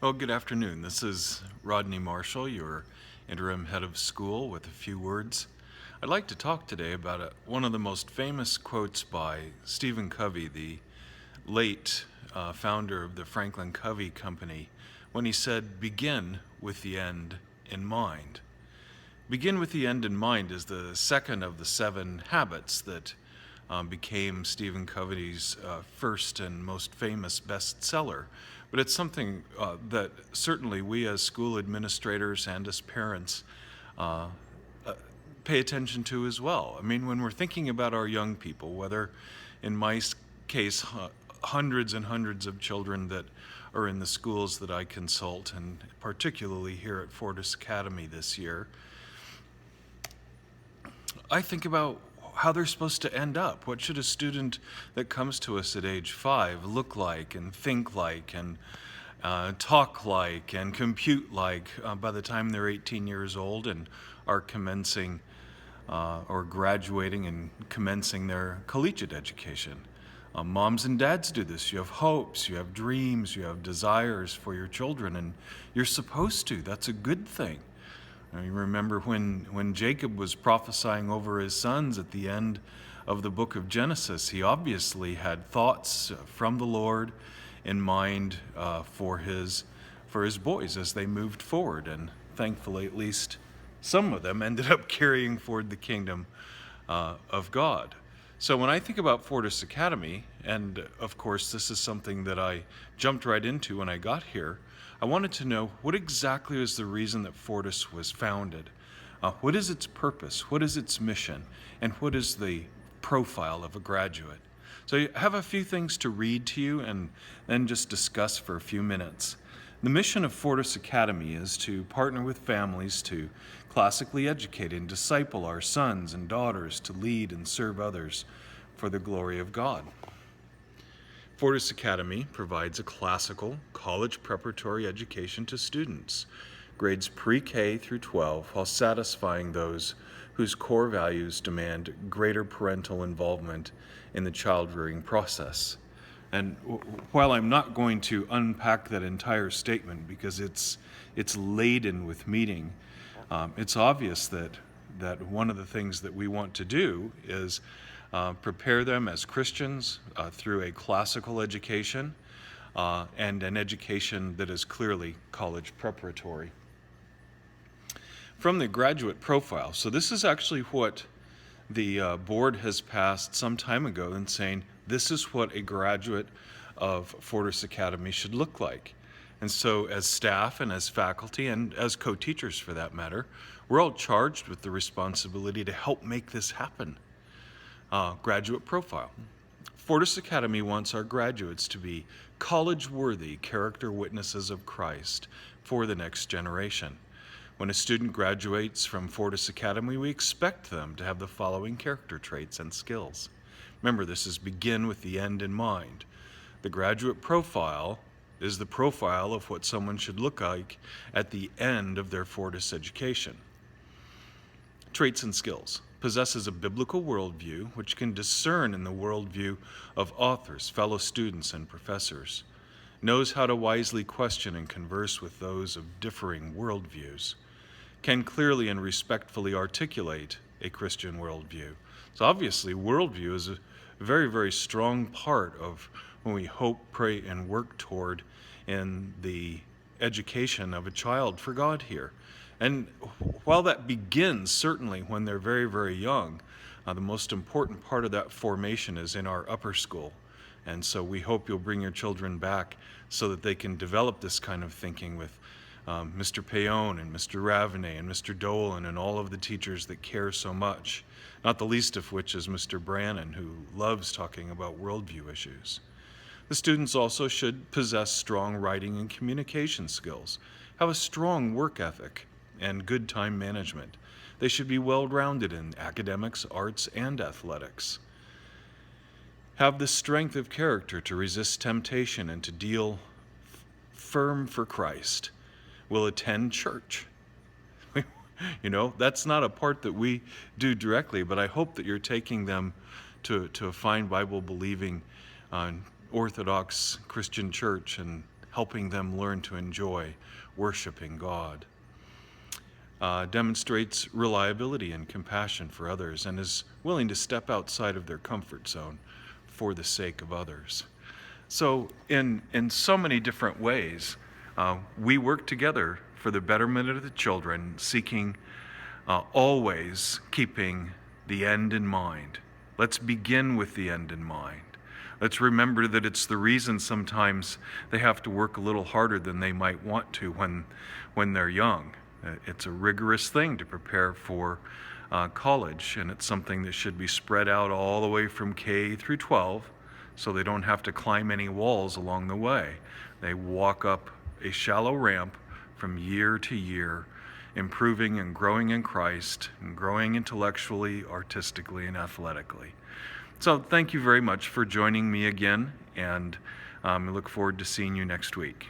Well, good afternoon. This is Rodney Marshall, your interim head of school, with a few words. I'd like to talk today about one of the most famous quotes by Stephen Covey, the late founder of the Franklin Covey Company, when he said, "Begin with the end in mind." Begin with the end in mind is the second of the 7 habits that became Stephen Covey's first and most famous bestseller. But it's something that certainly we as school administrators and as parents uh, pay attention to as well. I mean, when we're thinking about our young people, whether in my case, hundreds and hundreds of children that are in the schools that I consult, and particularly here at Fortis Academy this year, I think about how they're supposed to end up. What should a student that comes to us at age 5 look like and think like and talk like and compute like by the time they're 18 years old and are commencing or graduating and commencing their collegiate education? Moms and dads do this. You have hopes, you have dreams, you have desires for your children, and you're supposed to. That's a good thing. You remember when Jacob was prophesying over his sons at the end of the book of Genesis, he obviously had thoughts from the Lord in mind for his boys as they moved forward. And thankfully, at least some of them ended up carrying forward the kingdom of God. So when I think about Fortis Academy, and of course this is something that I jumped right into when I got here, I wanted to know what exactly is the reason that Fortis was founded. What is its purpose? What is its mission? And what is the profile of a graduate? So I have a few things to read to you and then just discuss for a few minutes. The mission of Fortis Academy is to partner with families to classically educate and disciple our sons and daughters to lead and serve others for the glory of God. Fortis Academy provides a classical college preparatory education to students, grades pre-K through 12, while satisfying those whose core values demand greater parental involvement in the child-rearing process. And while I'm not going to unpack that entire statement because it's laden with meaning, it's obvious that one of the things that we want to do is prepare them as Christians through a classical education and an education that is clearly college preparatory. From the graduate profile, so this is actually what the board has passed some time ago in saying this is what a graduate of Fortis Academy should look like. And so as staff and as faculty and as co-teachers for that matter, we're all charged with the responsibility to help make this happen. Graduate profile. Fortis Academy wants our graduates to be college-worthy character witnesses of Christ for the next generation. When a student graduates from Fortis Academy, we expect them to have the following character traits and skills. Remember, this is begin with the end in mind. The graduate profile is the profile of what someone should look like at the end of their Fortis education. Traits and skills. Possesses a biblical worldview which can discern in the worldview of authors, fellow students, and professors. Knows how to wisely question and converse with those of differing worldviews. Can clearly and respectfully articulate a Christian worldview. So obviously, worldview is a very, very strong part of when we hope, pray, and work toward in the education of a child for God here. And while that begins certainly when they're very, very young, the most important part of that formation is in our upper school. And so we hope you'll bring your children back so that they can develop this kind of thinking with Mr. Payon and Mr. Ravenay and Mr. Dolan and all of the teachers that care so much, not the least of which is Mr. Brannon, who loves talking about worldview issues. The students also should possess strong writing and communication skills, have a strong work ethic, and good time management. They should be well-rounded in academics, arts, and athletics. Have the strength of character to resist temptation and to deal firm for Christ. Will attend church. You know, that's not a part that we do directly, but I hope that you're taking them to a fine Bible-believing Orthodox Christian church and helping them learn to enjoy worshiping God. Demonstrates reliability and compassion for others, and is willing to step outside of their comfort zone for the sake of others. So in so many different ways, we work together for the betterment of the children, seeking always keeping the end in mind. Let's begin with the end in mind. Let's remember that it's the reason sometimes they have to work a little harder than they might want to when they're young. It's a rigorous thing to prepare for college, and it's something that should be spread out all the way from K through 12, so they don't have to climb any walls along the way. They walk up a shallow ramp from year to year, improving and growing in Christ, and growing intellectually, artistically, and athletically. So thank you very much for joining me again, and I look forward to seeing you next week.